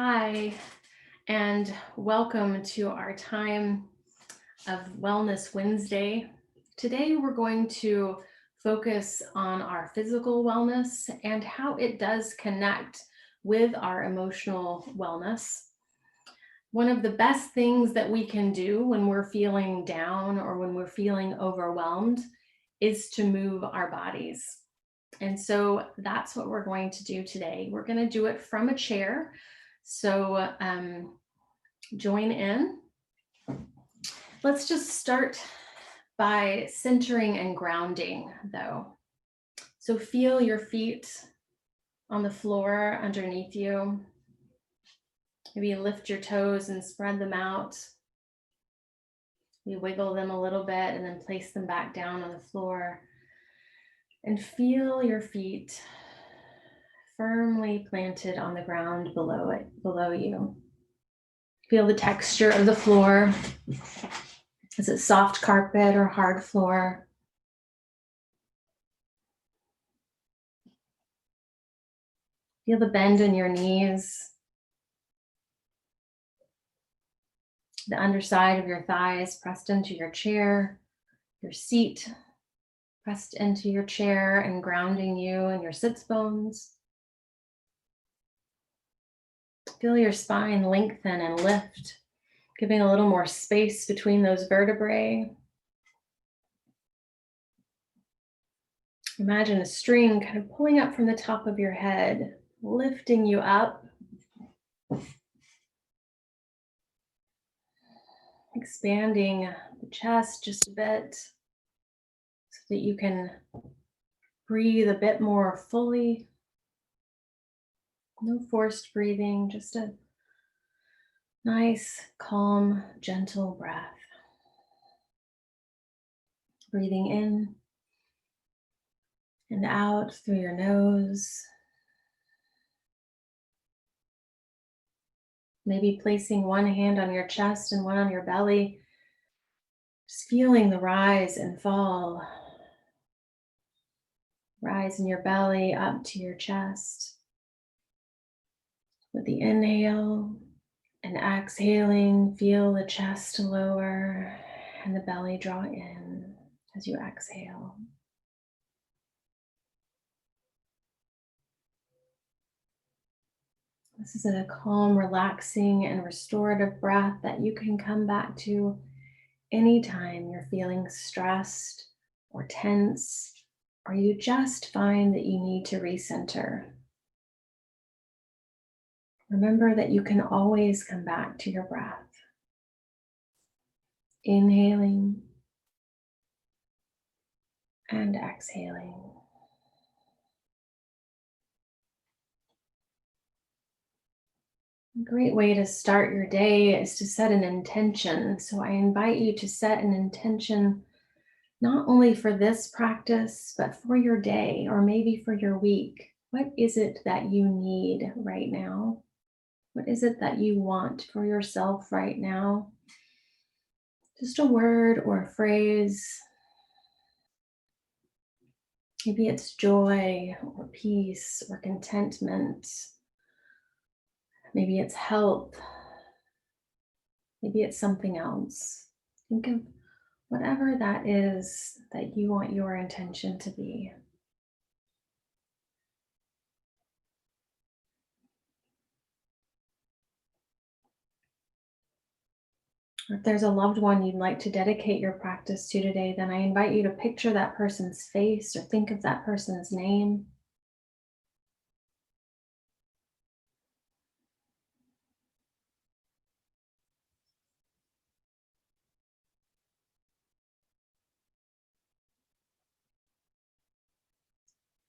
Hi, and welcome to our time of Wellness Wednesday. Today, we're going to focus on our physical wellness and how it does connect with our emotional wellness. One of the best things that we can do when we're feeling down or when we're feeling overwhelmed is to move our bodies. And so that's what we're going to do today. We're going to do it from a chair. So join in. Let's just start by centering and grounding, though. So feel your feet on the floor underneath you. Maybe lift your toes and spread them out. You wiggle them a little bit and then place them back down on the floor. And feel your feet firmly planted on the ground below you. Feel the texture of the floor. Is it soft carpet or hard floor? Feel the bend in your knees, the underside of your thighs pressed into your chair, your seat pressed into your chair and grounding you and your sits bones. Feel your spine lengthen and lift, giving a little more space between those vertebrae. Imagine a string kind of pulling up from the top of your head, lifting you up, expanding the chest just a bit so that you can breathe a bit more fully. No forced breathing, just a nice, calm, gentle breath. Breathing in and out through your nose. Maybe placing one hand on your chest and one on your belly. Just feeling the rise and fall. Rise in your belly up to your chest. With the inhale and exhaling, feel the chest lower and the belly draw in as you exhale. This is a calm, relaxing, and restorative breath that you can come back to anytime you're feeling stressed or tense, or you just find that you need to recenter. Remember that you can always come back to your breath. Inhaling and exhaling. A great way to start your day is to set an intention. So I invite you to set an intention not only for this practice, but for your day or maybe for your week. What is it that you need right now? What is it that you want for yourself right now? Just a word or a phrase. Maybe it's joy or peace or contentment. Maybe it's health. Maybe it's something else. Think of whatever that is that you want your intention to be. Or if there's a loved one you'd like to dedicate your practice to today, then I invite you to picture that person's face or think of that person's name.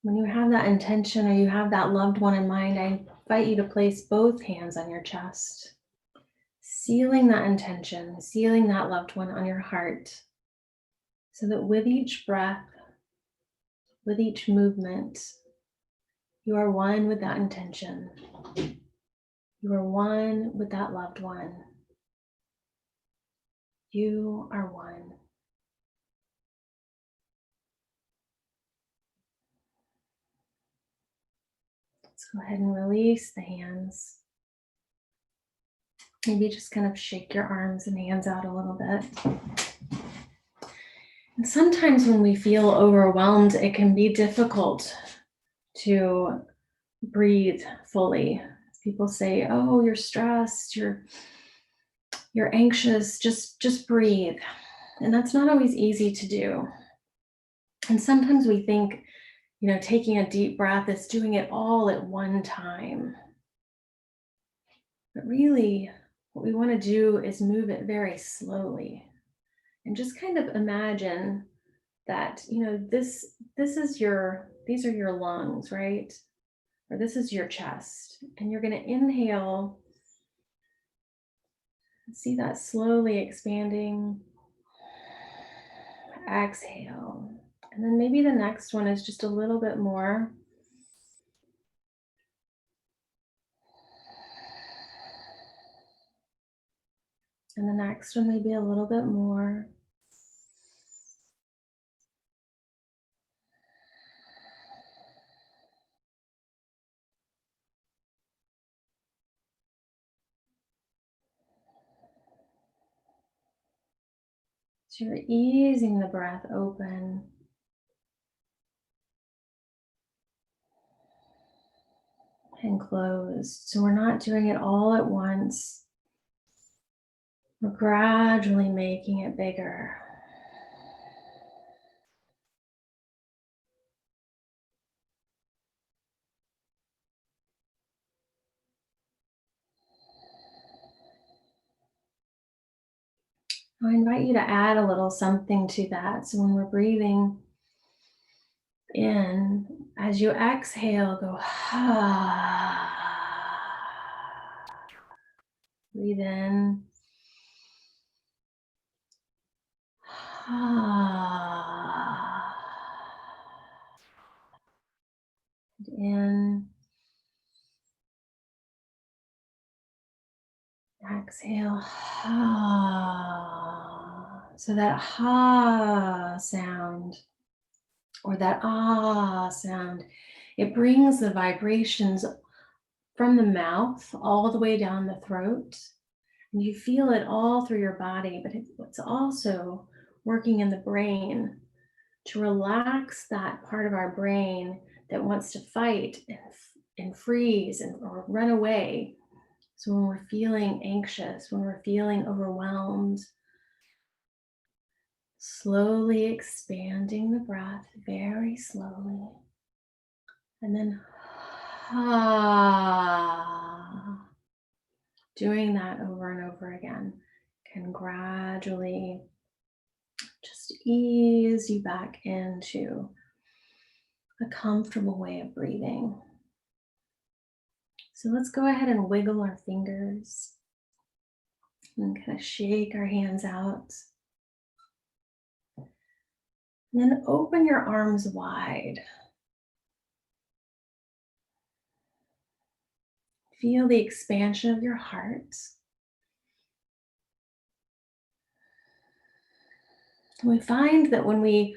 When you have that intention or you have that loved one in mind, I invite you to place both hands on your chest, sealing that intention, sealing that loved one on your heart, so that with each breath, with each movement, you are one with that intention. You are one with that loved one. You are one. Let's go ahead and release the hands. Maybe just kind of shake your arms and hands out a little bit. And sometimes when we feel overwhelmed, it can be difficult to breathe fully. People say, "Oh, you're stressed, you're anxious, just breathe." And that's not always easy to do. And sometimes we think, taking a deep breath is doing it all at one time. But really, what we want to do is move it very slowly and just kind of imagine that, this is these are your lungs, right? Or this is your chest. And you're going to inhale, see that slowly expanding. Exhale. And then maybe the next one is just a little bit more. And the next one maybe a little bit more. So you're easing the breath open. And closed. So we're not doing it all at once. We're gradually making it bigger. I invite you to add a little something to that. So when we're breathing in, as you exhale, go ah. Breathe in. Ah. In. Exhale. Ah. So that ha sound or that ah sound, it brings the vibrations from the mouth all the way down the throat. And you feel it all through your body, but it's also working in the brain to relax that part of our brain that wants to fight and freeze or run away. So when we're feeling anxious, when we're feeling overwhelmed, slowly expanding the breath very slowly. And then doing that over and over again can gradually just ease you back into a comfortable way of breathing. So let's go ahead and wiggle our fingers and kind of shake our hands out. And then open your arms wide. Feel the expansion of your heart. And we find that when we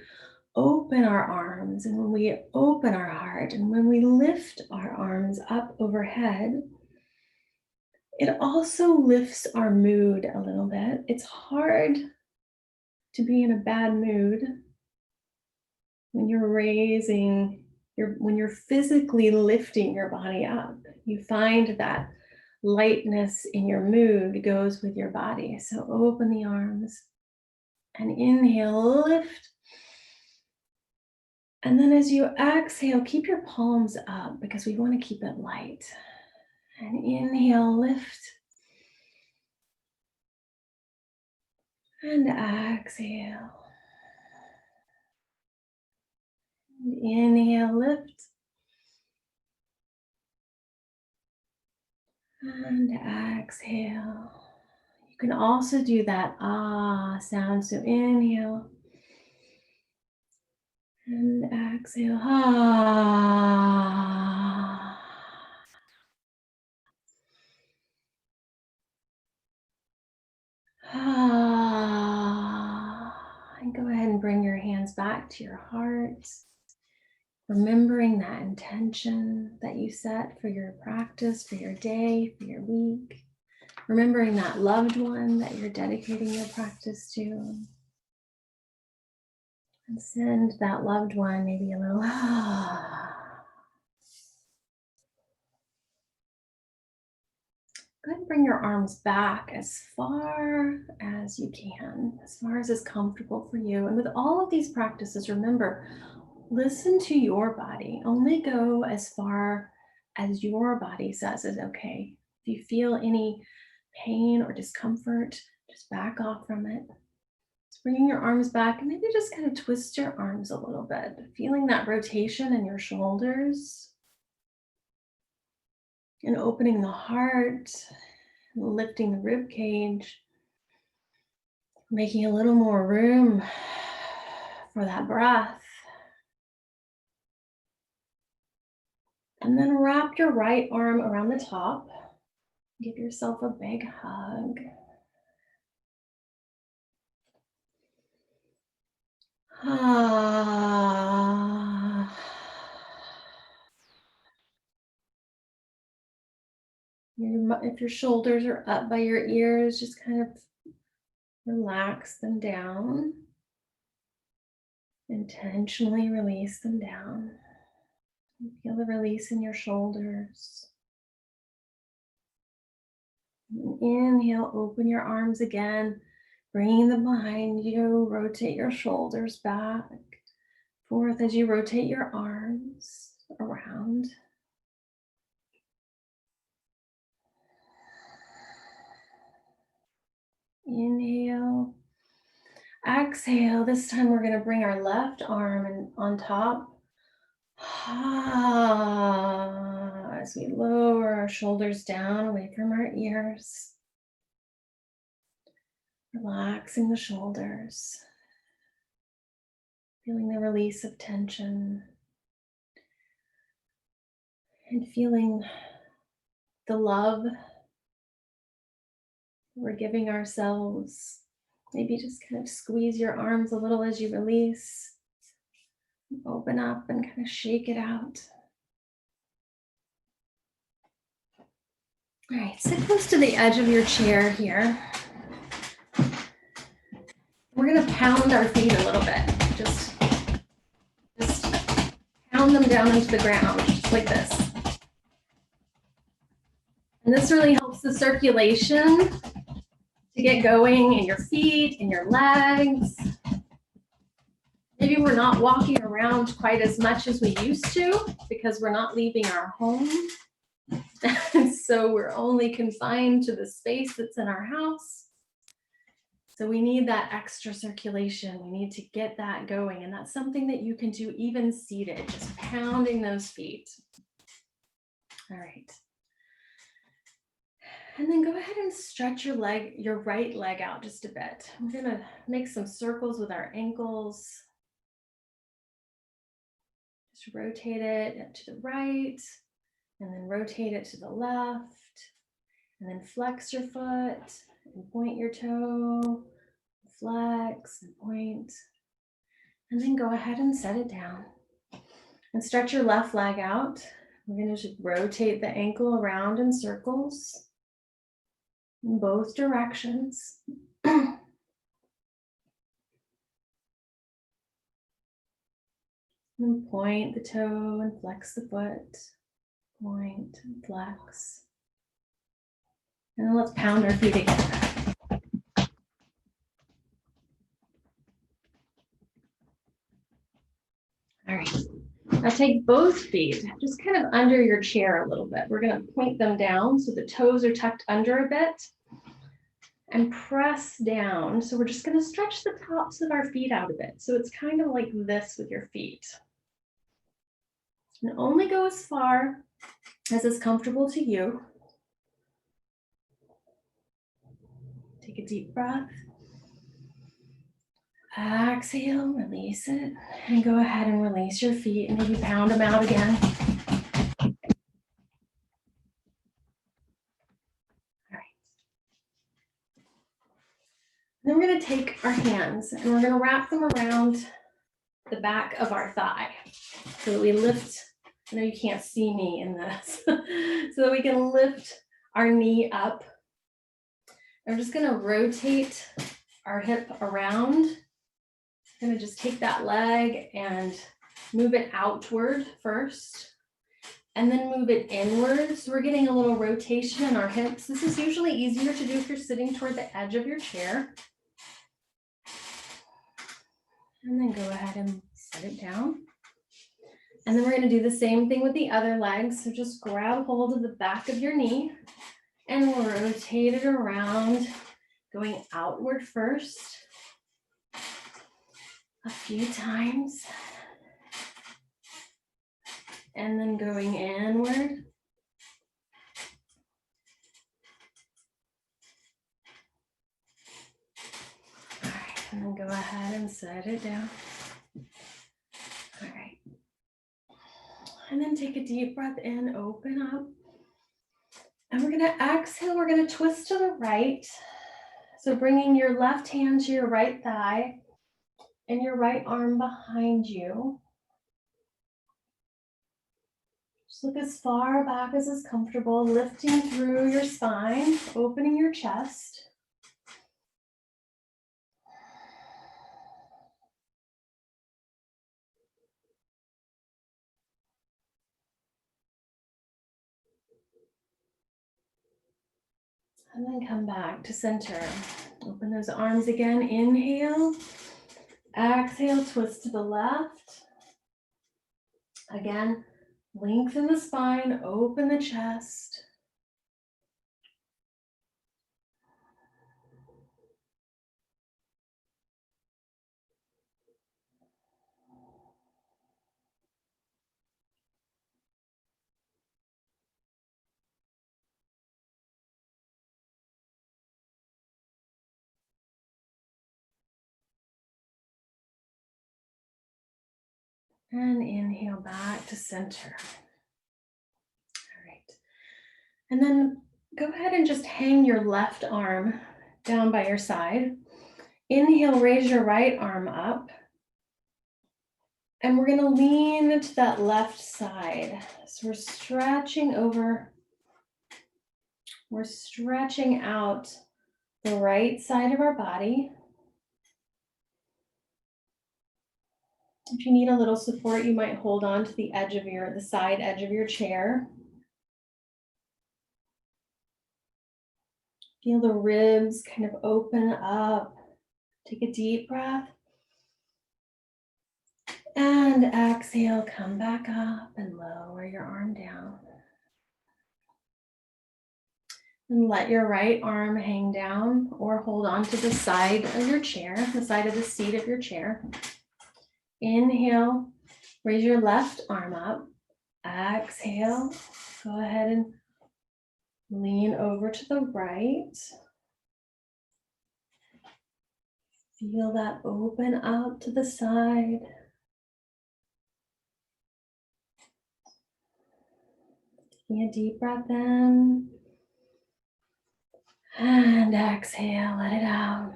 open our arms and when we open our heart and when we lift our arms up overhead, it also lifts our mood a little bit. It's hard to be in a bad mood when you're when you're physically lifting your body up. You find that lightness in your mood goes with your body. So open the arms and inhale, lift. And then as you exhale, keep your palms up because we want to keep it light. And inhale, lift. And exhale. And inhale, lift. And exhale. You can also do that ah sound. So inhale. And exhale. Ah. Ah. And go ahead and bring your hands back to your heart. Remembering that intention that you set for your practice, for your day, for your week. Remembering that loved one that you're dedicating your practice to. And send that loved one maybe a little. Go ahead and bring your arms back as far as you can, as far as is comfortable for you. And with all of these practices, remember, listen to your body. Only go as far as your body says is okay. If you feel any pain or discomfort, just back off from it. Just bringing your arms back and maybe just kind of twist your arms a little bit, feeling that rotation in your shoulders and opening the heart, lifting the rib cage, making a little more room for that breath. And then wrap your right arm around the top. Give yourself a big hug. If your shoulders are up by your ears, just kind of relax them down. Intentionally release them down. Feel the release in your shoulders. And inhale, open your arms again, bringing them behind you. Rotate your shoulders back, forth as you rotate your arms around. Inhale. Exhale. This time we're going to bring our left arm on top. As we lower our shoulders down away from our ears. Relaxing the shoulders. Feeling the release of tension. And feeling the love we're giving ourselves. Maybe just kind of squeeze your arms a little as you release. Open up and kind of shake it out. All right, sit close to the edge of your chair here. We're going to pound our feet a little bit. Just pound them down into the ground, just like this. And this really helps the circulation to get going in your feet, in your legs. Maybe we're not walking around quite as much as we used to because we're not leaving our home. And so we're only confined to the space that's in our house. So we need that extra circulation. We need to get that going. And that's something that you can do even seated, just pounding those feet. All right. And then go ahead and stretch your right leg out just a bit. We're gonna make some circles with our ankles. Just rotate it to the right, and then rotate it to the left, and then flex your foot, and point your toe, flex and point, and then go ahead and set it down. And stretch your left leg out. We're gonna just rotate the ankle around in circles in both directions. And point the toe and flex the foot. Point and flex. And then let's pound our feet again. All right. Now take both feet just kind of under your chair a little bit. We're going to point them down so the toes are tucked under a bit and press down. So we're just going to stretch the tops of our feet out a bit. So it's kind of like this with your feet. And only go as far as is comfortable to you. Take a deep breath. Exhale, release it, and go ahead and release your feet and maybe pound them out again. All right. Then we're going to take our hands and we're going to wrap them around the back of our thigh so that we lift. I know you can't see me in this, so that we can lift our knee up I'm just gonna rotate our hip around. I'm gonna just take that leg and move it outward first, and then move it inward. So we're getting a little rotation in our hips. This is usually easier to do if you're sitting toward the edge of your chair. And then go ahead and set it down. And then we're gonna do the same thing with the other leg. So just grab hold of the back of your knee and we'll rotate it around, going outward first a few times. And then going inward. All right, and then go ahead and set it down. All right. And then take a deep breath in, open up. And we're gonna exhale, we're gonna twist to the right. So bringing your left hand to your right thigh and your right arm behind you. Just look as far back as is comfortable, lifting through your spine, opening your chest. And then come back to center. Open those arms again, inhale. Exhale, twist to the left. Again, lengthen the spine, open the chest. And inhale back to center. All right. And then go ahead and just hang your left arm down by your side. Inhale, raise your right arm up. And we're gonna lean to that left side. So we're stretching over. We're stretching out the right side of our body. If you need a little support, you might hold on to the edge of the side edge of your chair. Feel the ribs kind of open up. Take a deep breath. And exhale, come back up and lower your arm down. And let your right arm hang down or hold on to the side of your chair, the side of the seat of your chair. Inhale, raise your left arm up. Exhale, go ahead and lean over to the right. Feel that open up to the side. Taking a deep breath in. And exhale, let it out.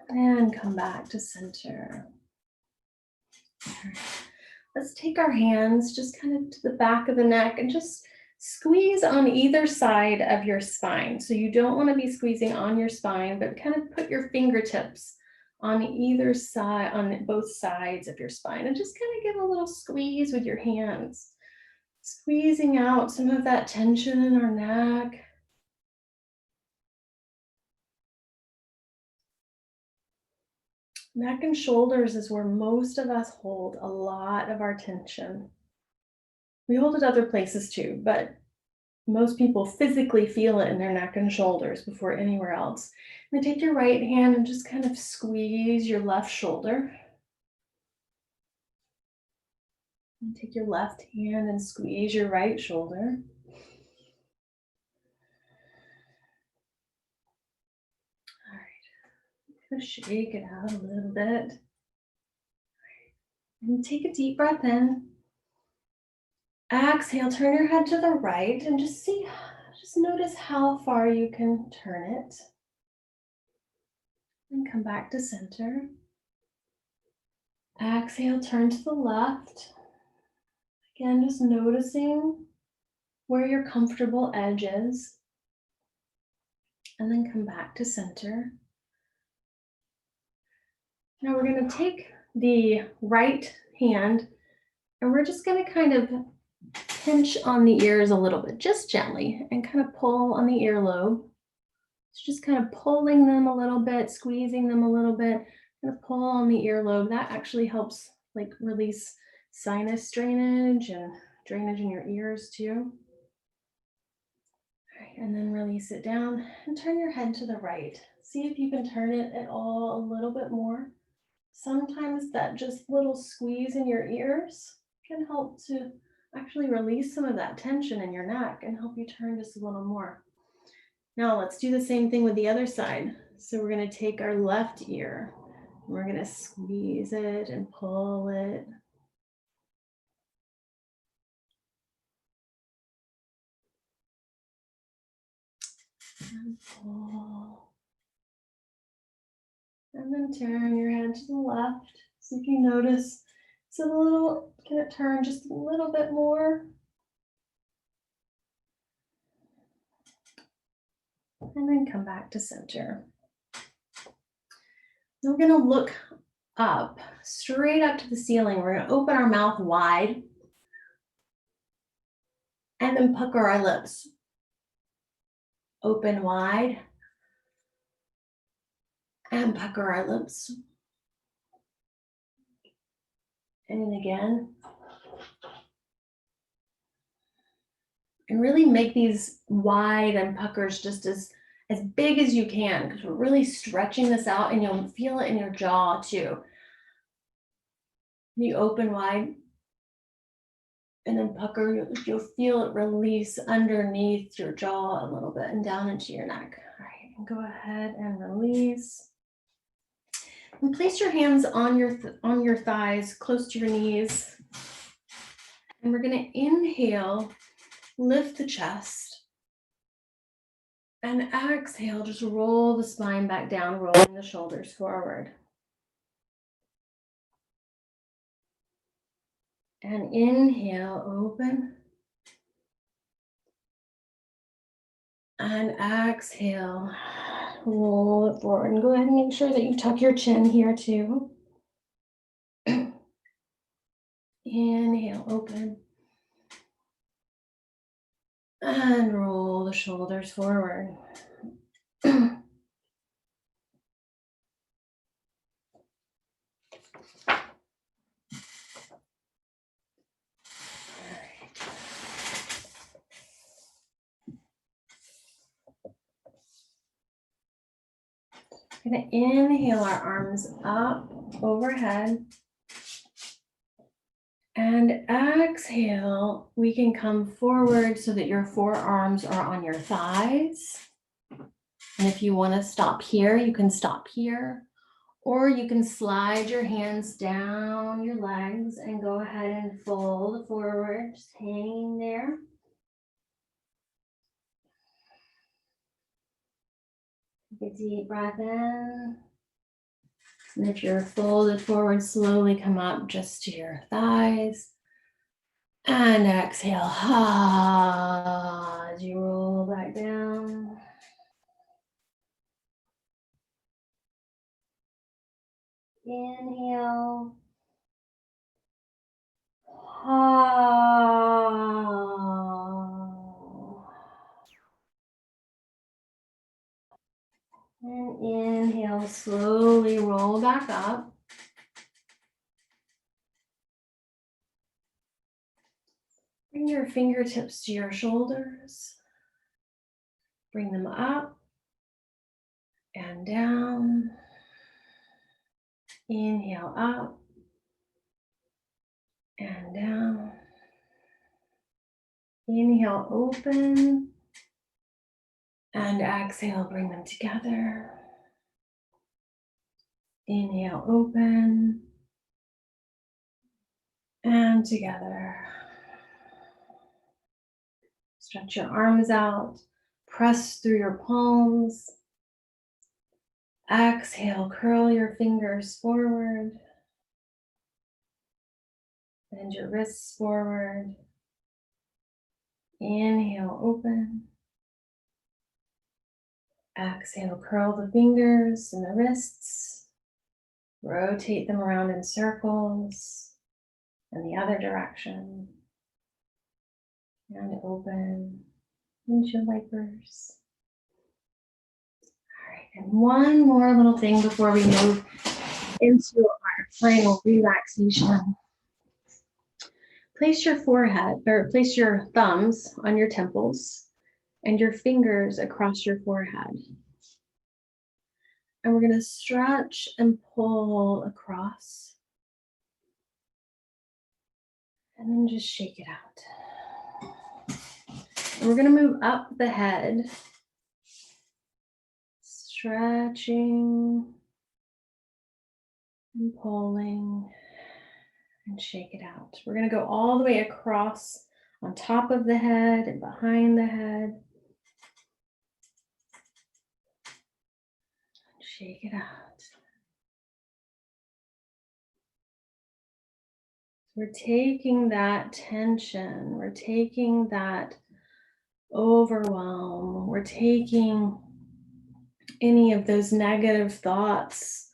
And come back to center. Let's take our hands just kind of to the back of the neck and just squeeze on either side of your spine. So you don't want to be squeezing on your spine, but kind of put your fingertips on either side, on both sides of your spine, and just kind of give a little squeeze with your hands, squeezing out some of that tension in our neck. Neck and shoulders is where most of us hold a lot of our tension. We hold it other places too, but most people physically feel it in their neck and shoulders before anywhere else. And then take your right hand and just kind of squeeze your left shoulder. And take your left hand and squeeze your right shoulder. All right, kind of shake it out a little bit. And take a deep breath in. Exhale, turn your head to the right and just notice how far you can turn it. And come back to center. Exhale, turn to the left. Again, just noticing where your comfortable edge is. and then come back to center. Now we're going to take the right hand and we're just going to kind of pinch on the ears a little bit, just gently, and kind of pull on the earlobe. So just kind of pulling them a little bit, squeezing them a little bit, kind of pull on the earlobe. That actually helps like release sinus drainage and drainage in your ears too. All right, and then release it down and turn your head to the right. See if you can turn it at all a little bit more. Sometimes that just little squeeze in your ears can help to actually release some of that tension in your neck and help you turn just a little more. Now let's do the same thing with the other side. So we're going to take our left ear. We're going to squeeze it and pull it. And pull. And then turn your head to the left. See if you notice it's a little, can it turn just a little bit more? And then come back to center. Now we're going to look up, straight up to the ceiling. We're going to open our mouth wide and then pucker our lips. Open wide and pucker our lips. And again. And really make these wide and puckers just as big as you can, because we're really stretching this out, and you'll feel it in your jaw too. You open wide and then pucker, you'll feel it release underneath your jaw a little bit and down into your neck. All right, and go ahead and release. And place your hands on your thighs, close to your knees. And we're going to inhale, lift the chest. And exhale, just roll the spine back down, rolling the shoulders forward. And inhale, open. And exhale, roll it forward. And go ahead and make sure that you tuck your chin here too. Inhale, open. And roll the shoulders forward. We're going to inhale our arms up overhead. And exhale, we can come forward so that your forearms are on your thighs. And if you want to stop here, you can stop here. Or you can slide your hands down your legs and go ahead and fold forward, just hanging there. Take a deep breath in. And if you're folded forward, slowly come up just to your thighs. And exhale, as you roll back down. Inhale. And inhale, slowly roll back up. Bring your fingertips to your shoulders. Bring them up and down. Inhale up and down. Inhale, open. And exhale, bring them together. Inhale, open. And together. Stretch your arms out. Press through your palms. Exhale, curl your fingers forward. Bend your wrists forward. Inhale, open. Exhale, curl the fingers and the wrists. Rotate them around in circles in the other direction. And open windshield wipers. All right, and one more little thing before we move into our final relaxation. Place your forehead, or place your thumbs on your temples and your fingers across your forehead. And we're going to stretch and pull across. And then just shake it out. And we're going to move up the head, stretching and pulling and shake it out. We're going to go all the way across on top of the head and behind the head. Shake it out. We're taking that tension, we're taking that overwhelm, we're taking any of those negative thoughts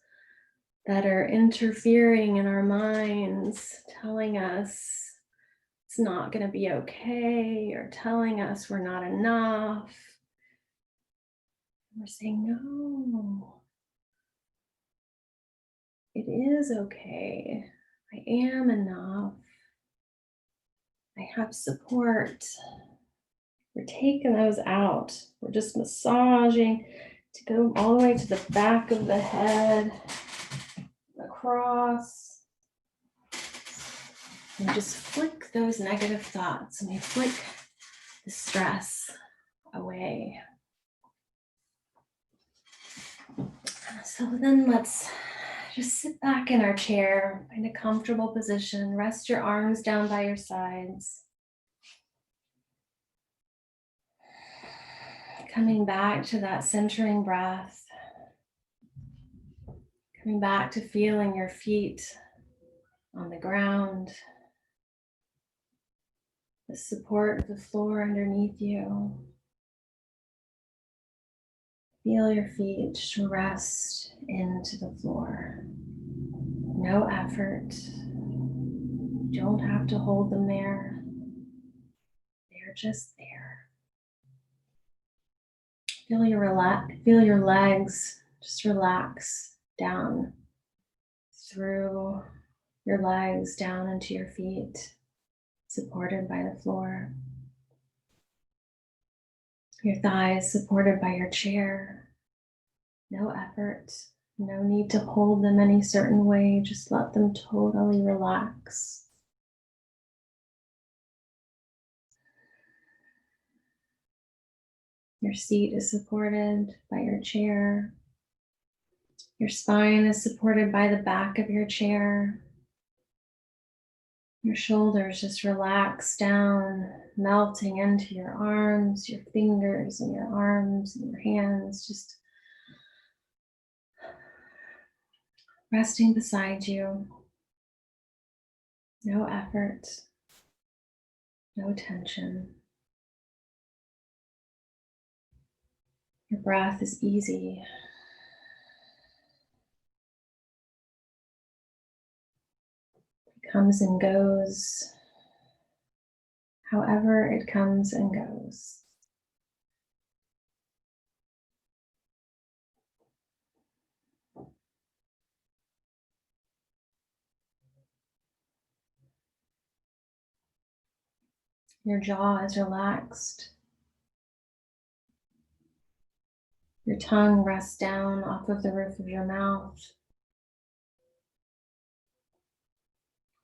that are interfering in our minds, telling us it's not going to be okay, or telling us we're not enough. We're saying, no, it is okay. I am enough. I have support. We're taking those out. We're just massaging to go all the way to the back of the head, across. And just flick those negative thoughts, and we flick the stress away. So then let's just sit back in our chair, find a comfortable position, rest your arms down by your sides. Coming back to that centering breath. Coming back to feeling your feet on the ground. The support of the floor underneath you. Feel your feet just rest into the floor. No effort. You don't have to hold them there. They're just there. Feel your legs just relax down through your legs, down into your feet, supported by the floor. Your thighs supported by your chair. No effort, no need to hold them any certain way, just let them totally relax. Your seat is supported by your chair. Your spine is supported by the back of your chair. Your shoulders just relax down, melting into your arms, your fingers and your arms and your hands, just resting beside you. No effort, no tension. Your breath is easy. It comes and goes, however it comes and goes. Your jaw is relaxed. Your tongue rests down off of the roof of your mouth.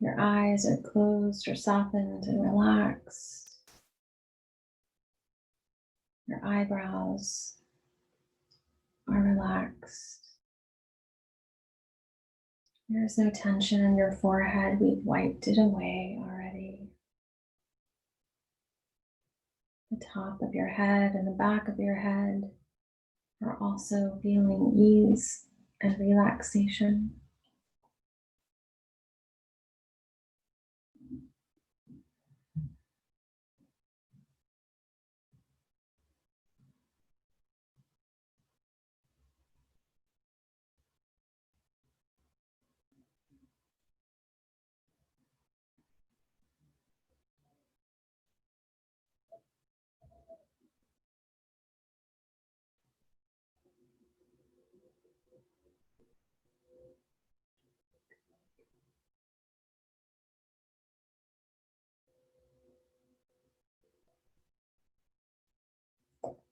Your eyes are closed or softened and relaxed. Your eyebrows are relaxed. There is no tension in your forehead. We've wiped it away already. The top of your head and the back of your head are also feeling ease and relaxation.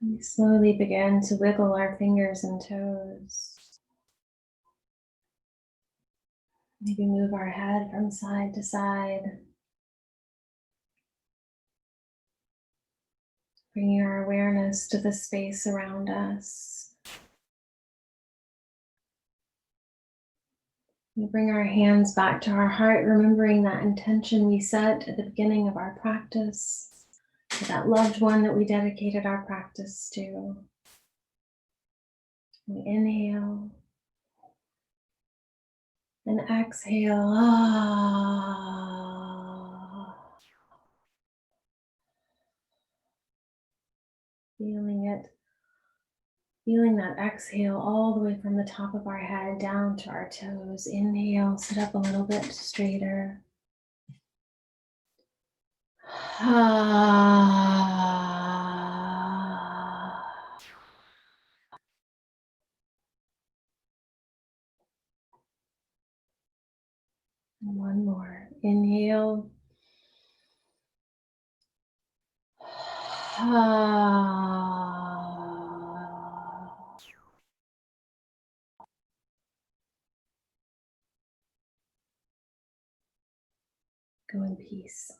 We slowly begin to wiggle our fingers and toes. Maybe move our head from side to side, bringing our awareness to the space around us. We bring our hands back to our heart, remembering that intention we set at the beginning of our practice, to that loved one that we dedicated our practice to. We inhale and exhale. Feeling it, feeling that exhale all the way from the top of our head down to our toes. Inhale, sit up a little bit straighter. And one more. Inhale. Go in peace.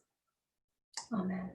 Amen.